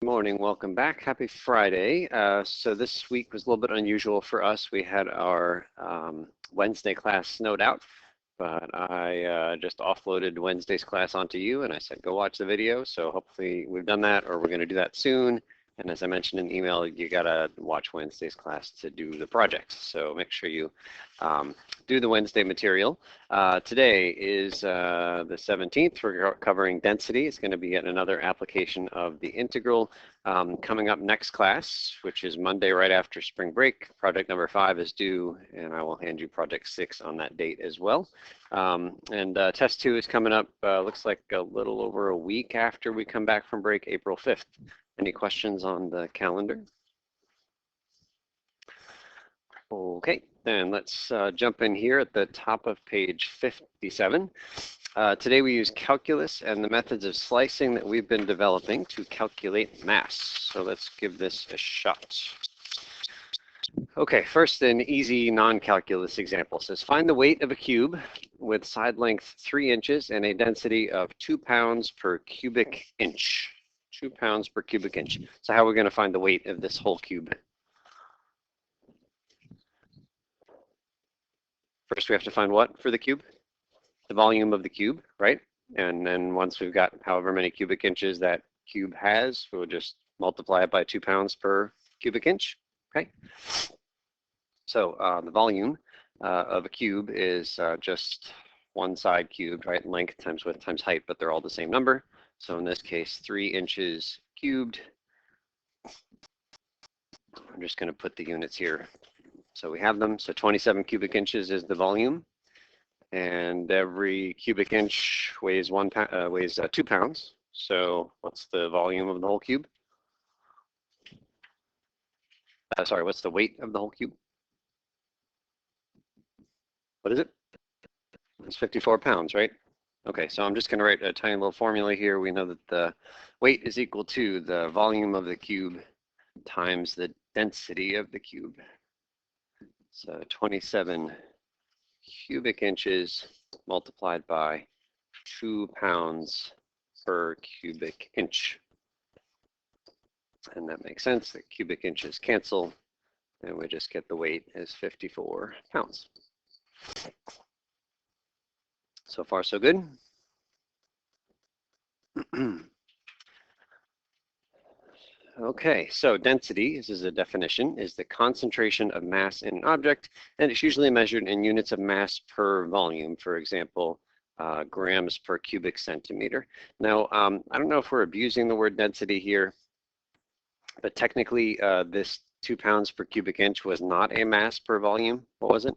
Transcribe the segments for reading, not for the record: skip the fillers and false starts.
Good morning, welcome back. Happy Friday. So this week was a little bit unusual for us. We had our Wednesday class snowed out, but I just offloaded Wednesday's class onto you and I said, go watch the video. So hopefully we've done that, or we're going to do that soon. And as I mentioned in the email, you got to watch Wednesday's class to do the projects. So make sure you do the Wednesday material. Today is the 17th. We're covering density. It's going to be yet another application of the integral. Coming up next class, which is Monday right after spring break. Project number 5 is due, and I will hand you project 6 on that date as well. Test 2 is coming up, looks like a little over a week after we come back from break, April 5th. Any questions on the calendar? Okay, then let's jump in here at the top of page 57. Today we use calculus and the methods of slicing that we've been developing to calculate mass. So let's give this a shot. Okay, first an easy non-calculus example. It says find the weight of a cube with side length 3 inches and a density of 2 pounds per cubic inch. 2 pounds per cubic inch. So how are we going to find the weight of this whole cube? First we have to find what for the cube? The volume of the cube, right? And then once we've got however many cubic inches that cube has, we'll just multiply it by 2 pounds per cubic inch, okay? So the volume of a cube is just one side cubed, right? Length times width times height, but they're all the same number. So in this case, 3 inches cubed. I'm just going to put the units here so we have them. So 27 cubic inches is the volume, and every cubic inch weighs 2 pounds. So what's the volume of the whole cube? Sorry, what's the weight of the whole cube? What is it? It's 54 pounds, right? Okay, so I'm just going to write a tiny little formula here. We know that the weight is equal to the volume of the cube times the density of the cube. So 27 cubic inches multiplied by 2 pounds per cubic inch. And that makes sense. The cubic inches cancel, and we just get the weight as 54 pounds. So far, so good. Okay, so density, this is a definition, is the concentration of mass in an object, and it's usually measured in units of mass per volume. For example, grams per cubic centimeter. Now, I don't know if we're abusing the word density here, but technically this 2 pounds per cubic inch was not a mass per volume. What was it?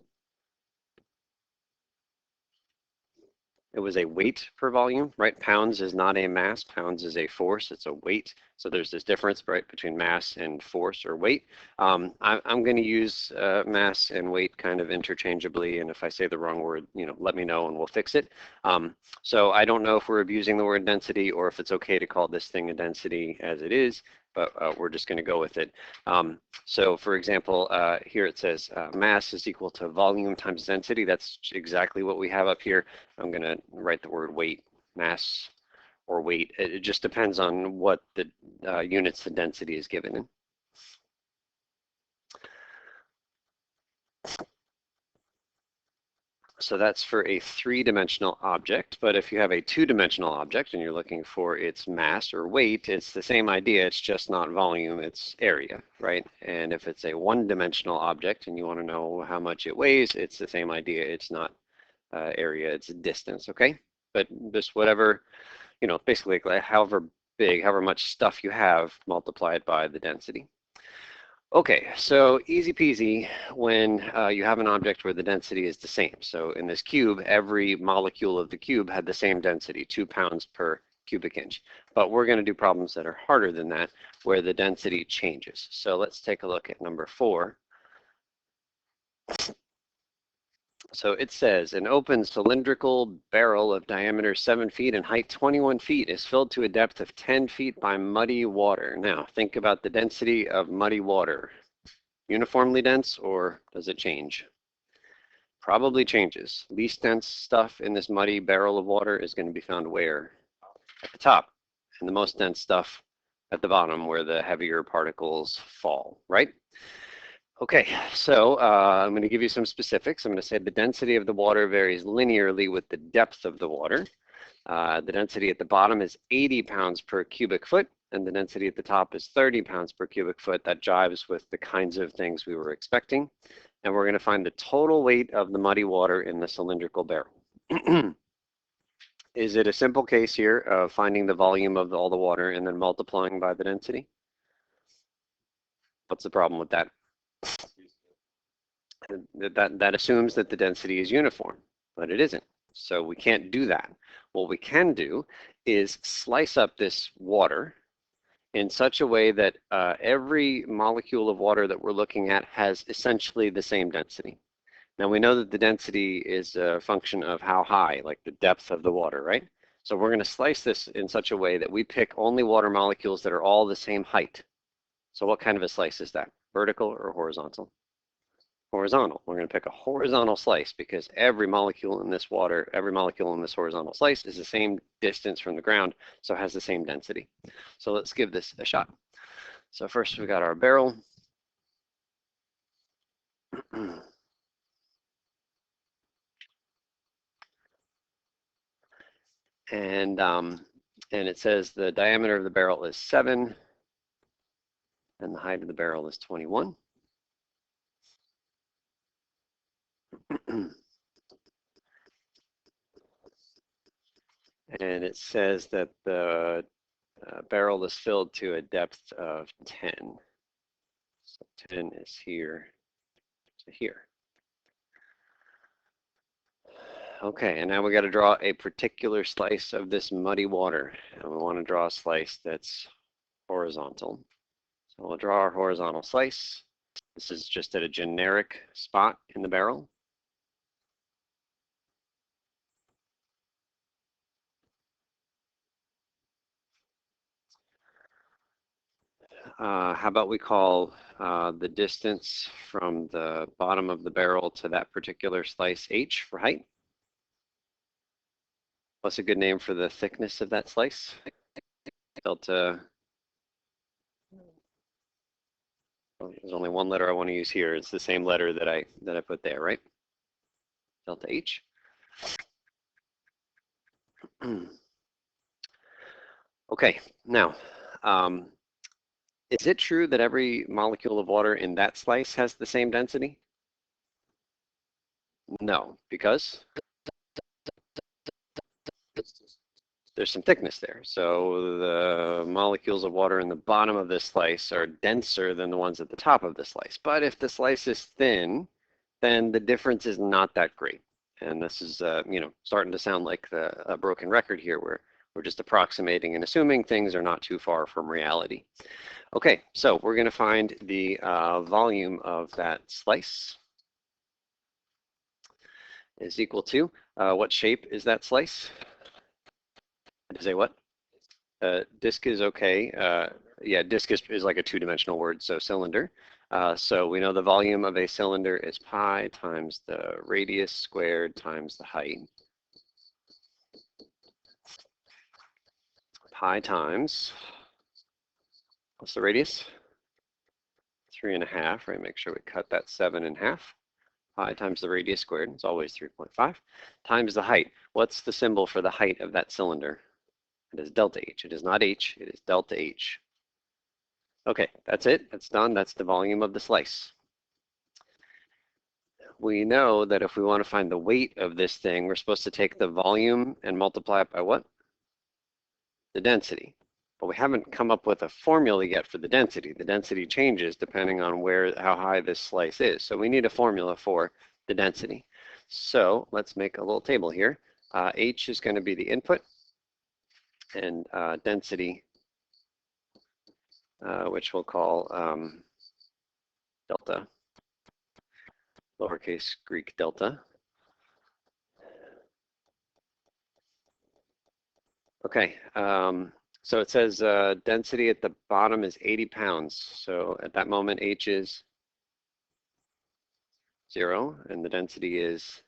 It was a weight per volume, right? Pounds is not a mass, pounds is a force, it's a weight. So there's this difference, right, between mass and force or weight. I'm going to use mass and weight kind of interchangeably, and if I say the wrong word, let me know and we'll fix it. So I don't know if we're abusing the word density or if it's okay to call this thing a density as it is, but we're just going to go with it. So for example, here it says mass is equal to volume times density. That's exactly what we have up here. I'm going to write the word weight, mass, or weight. It just depends on what the units the density is given in. So that's for a 3-dimensional object, but if you have a 2-dimensional object and you're looking for its mass or weight, it's the same idea, it's just not volume, it's area, right? And if it's a 1-dimensional object and you want to know how much it weighs, it's the same idea, it's not area, it's distance, okay? But just whatever, basically however big, however much stuff you have multiplied by the density. Okay, so easy peasy when you have an object where the density is the same. So in this cube, every molecule of the cube had the same density, 2 pounds per cubic inch. But we're going to do problems that are harder than that, where the density changes. So let's take a look at number 4. So it says an open cylindrical barrel of diameter 7 feet and height 21 feet is filled to a depth of 10 feet by muddy water. Now think about the density of muddy water. Uniformly dense, or does it change? Probably changes. Least dense stuff in this muddy barrel of water is going to be found where? At the top. And the most dense stuff at the bottom where the heavier particles fall, right? Okay, so I'm going to give you some specifics. I'm going to say the density of the water varies linearly with the depth of the water. The density at the bottom is 80 pounds per cubic foot, and the density at the top is 30 pounds per cubic foot. That jives with the kinds of things we were expecting. And we're going to find the total weight of the muddy water in the cylindrical barrel. Is it a simple case here of finding the volume of all the water and then multiplying by the density? What's the problem with that? That assumes that the density is uniform, but it isn't. So we can't do that. What we can do is slice up this water in such a way that every molecule of water that we're looking at has essentially the same density. Now we know that the density is a function of how high, like the depth of the water, right? So we're going to slice this in such a way that we pick only water molecules that are all the same height. So what kind of a slice is that? Vertical or horizontal? Horizontal. We're going to pick a horizontal slice because every molecule in this water, every molecule in this horizontal slice is the same distance from the ground, so it has the same density. So let's give this a shot. So first we got our barrel. And it says the diameter of the barrel is 7 and the height of the barrel is 21. And it says that the barrel is filled to a depth of 10. So 10 is here to here. Okay, and now we got to draw a particular slice of this muddy water. And we want to draw a slice that's horizontal. So we'll draw our horizontal slice. This is just at a generic spot in the barrel. How about we call the distance from the bottom of the barrel to that particular slice H for height? What's a good name for the thickness of that slice? Delta. Well, there's only one letter I want to use here. It's the same letter that I put there, right? Delta H. Okay, now, is it true that every molecule of water in that slice has the same density? No, because there's some thickness there. So the molecules of water in the bottom of this slice are denser than the ones at the top of the slice. But if the slice is thin, then the difference is not that great. And this is, starting to sound like a broken record here where we're just approximating and assuming things are not too far from reality. Okay, so we're going to find the volume of that slice is equal to, what shape is that slice? Is a what? Disk is okay. Yeah, disk is like a two-dimensional word, so cylinder. So we know the volume of a cylinder is pi times the radius squared times the height. Pi times, what's the radius? 3.5, right? Make sure we cut that 7 in half. Pi times the radius squared, it's always 3.5, times the height. What's the symbol for the height of that cylinder? It is delta H. It is not H, it is delta H. Okay, that's it. That's done. That's the volume of the slice. We know that if we want to find the weight of this thing, we're supposed to take the volume and multiply it by what? The density. But we haven't come up with a formula yet for the density. The density changes depending on how high this slice is. So we need a formula for the density. So let's make a little table here. H is going to be the input, and density, which we'll call delta, lowercase Greek delta. Okay, so it says density at the bottom is 80 pounds. So at that moment, H is 0, and the density is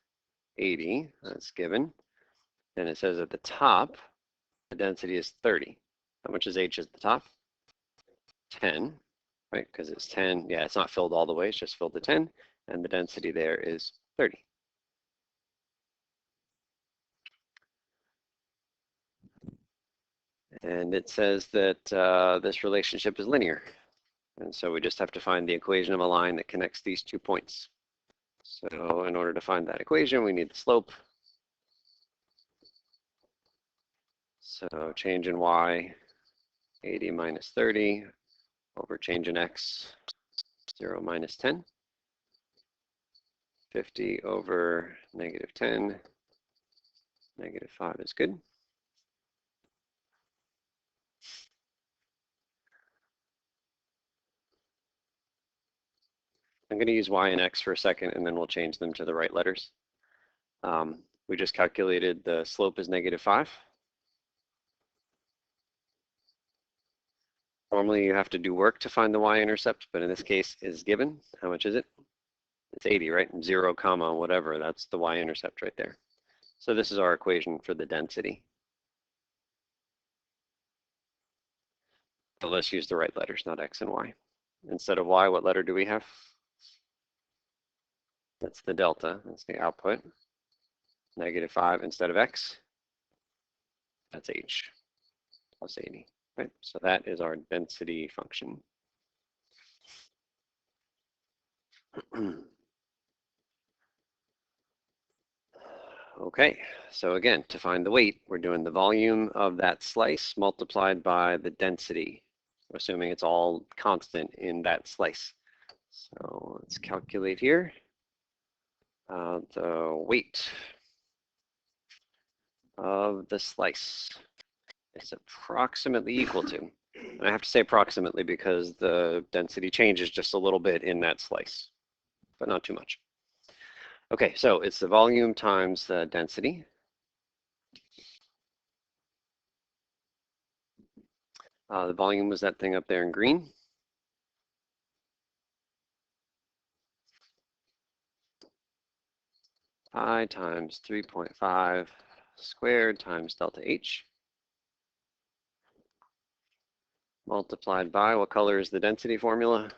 80. That's given. And it says at the top, the density is 30. How much is H at the top? 10, right? Because it's 10, yeah, it's not filled all the way, it's just filled to 10, and the density there is 30. And it says that this relationship is linear. And so we just have to find the equation of a line that connects these 2 points. So in order to find that equation, we need the slope. So change in y, 80 minus 30, over change in x, 0 minus 10. 50 over negative 10, negative 5 is good. I'm going to use y and x for a second, and then we'll change them to the right letters. We just calculated the slope is negative 5. Normally you have to do work to find the y-intercept, but in this case is given. How much is it? It's 80, right? 0, comma, whatever, that's the y-intercept right there. So this is our equation for the density. So let's use the right letters, not x and y. Instead of y, what letter do we have? That's the delta, that's the output. Negative 5 instead of x, that's h, plus 80, right? So that is our density function. Okay, so again, to find the weight, we're doing the volume of that slice multiplied by the density, assuming it's all constant in that slice. So let's calculate here. The weight of the slice is approximately equal to, and I have to say approximately because the density changes just a little bit in that slice, but not too much. Okay, so it's the volume times the density. The volume was that thing up there in green. Pi times 3.5 squared times delta H multiplied by, what color is the density formula?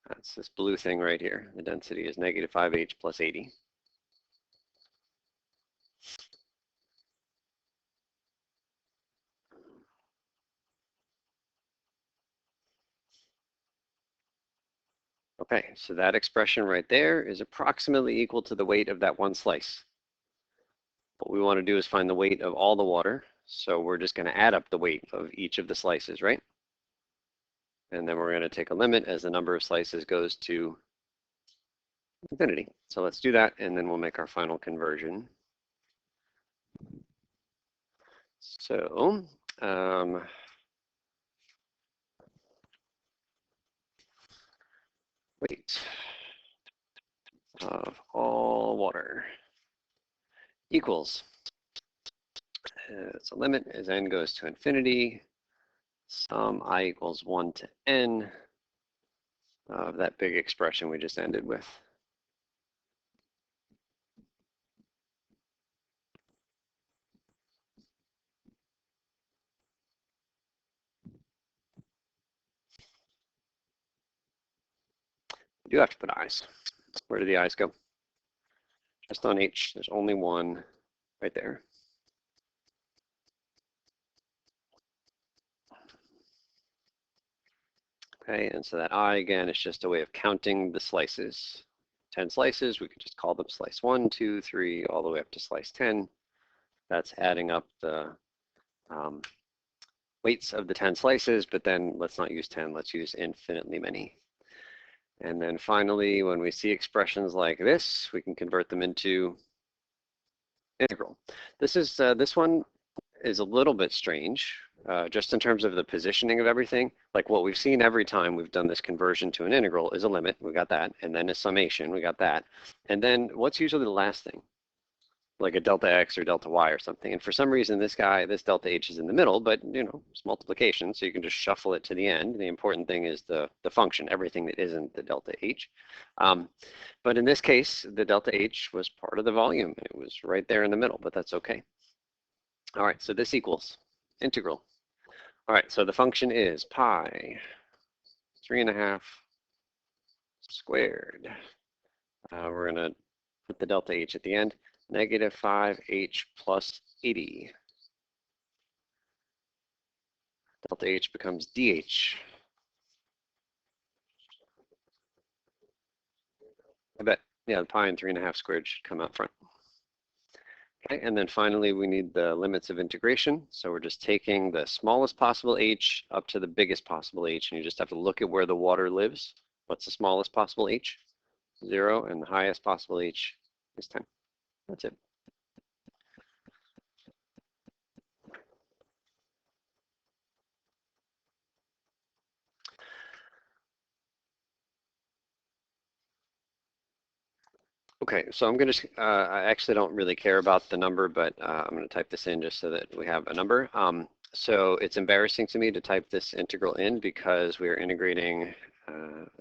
That's this blue thing right here. The density is negative 5H plus 80. Okay, so that expression right there is approximately equal to the weight of that one slice. What we want to do is find the weight of all the water. So we're just going to add up the weight of each of the slices, right? And then we're going to take a limit as the number of slices goes to infinity. So let's do that, and then we'll make our final conversion. So weight of all water equals, it's a limit as n goes to infinity, sum I equals 1 to n of that big expression we just ended with. You do have to put i's. Where do the i's go? Just on h, there's only one right there. Okay, and so that I, again, is just a way of counting the slices. 10 slices, we could just call them slice 1, 2, 3, all the way up to slice 10. That's adding up the weights of the 10 slices, but then let's not use 10, let's use infinitely many. And then finally, when we see expressions like this, we can convert them into integral. This one is a little bit strange, just in terms of the positioning of everything. Like what we've seen every time we've done this conversion to an integral is a limit, we got that, and then a summation, we got that. And then what's usually the last thing? Like a delta x or delta y or something. And for some reason, this delta h is in the middle, but you know, it's multiplication, so you can just shuffle it to the end. The important thing is the function, everything that isn't the delta h. But in this case, the delta h was part of the volume. It was right there in the middle, but that's okay. All right, so this equals integral All right, so the function is pi 3.5 squared. We're going to put the delta h at the end. Negative 5h plus 80. Delta h becomes dh. I bet, yeah, the pi and 3.5 squared should come out front. Okay, and then finally we need the limits of integration. So we're just taking the smallest possible h up to the biggest possible h, and you just have to look at where the water lives. What's the smallest possible h? 0, and the highest possible h is 10. That's it. Okay, so I'm going to, I actually don't really care about the number, but I'm going to type this in just so that we have a number. So it's embarrassing to me to type this integral in because we are integrating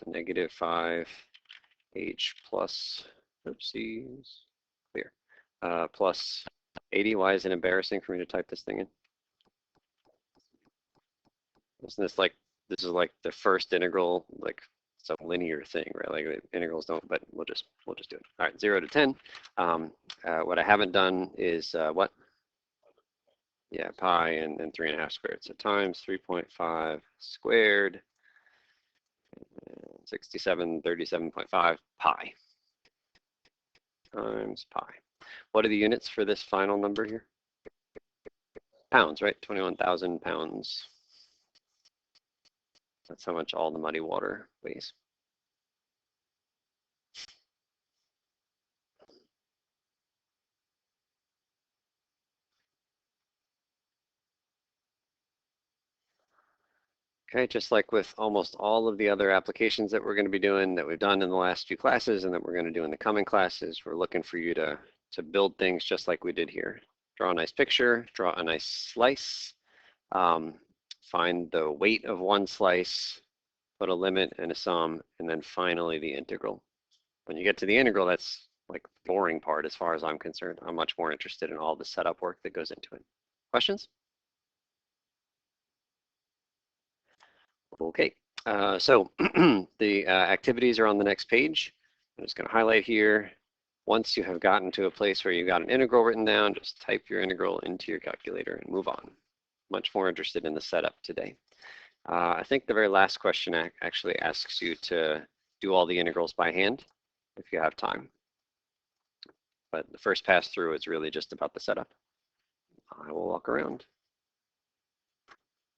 negative 5h plus, oopsies, clear, plus 80. Why is it embarrassing for me to type this thing in? Isn't this like, this is like the first integral, like some linear thing, right? Like integrals don't, but we'll just do it. All right, 0 to 10. What I haven't done is what? Yeah, pi and 3.5 squared. So times 3.5 squared, 6737.5 pi times pi. What are the units for this final number here? Pounds, right? 21,000 pounds. That's how much all the muddy water weighs. Okay, just like with almost all of the other applications that we're going to be doing, that we've done in the last few classes and that we're going to do in the coming classes, we're looking for you to build things just like we did here. Draw a nice picture, draw a nice slice, find the weight of one slice, put a limit and a sum, and then finally the integral. When you get to the integral, that's like the boring part as far as I'm concerned. I'm much more interested in all the setup work that goes into it. Questions? Okay, so the activities are on the next page. I'm just going to highlight here. Once you have gotten to a place where you got an integral written down, just type your integral into your calculator and move on. Much more interested in the setup today. I think the very last question actually asks you to do all the integrals by hand if you have time. But the first pass through is really just about the setup. I will walk around.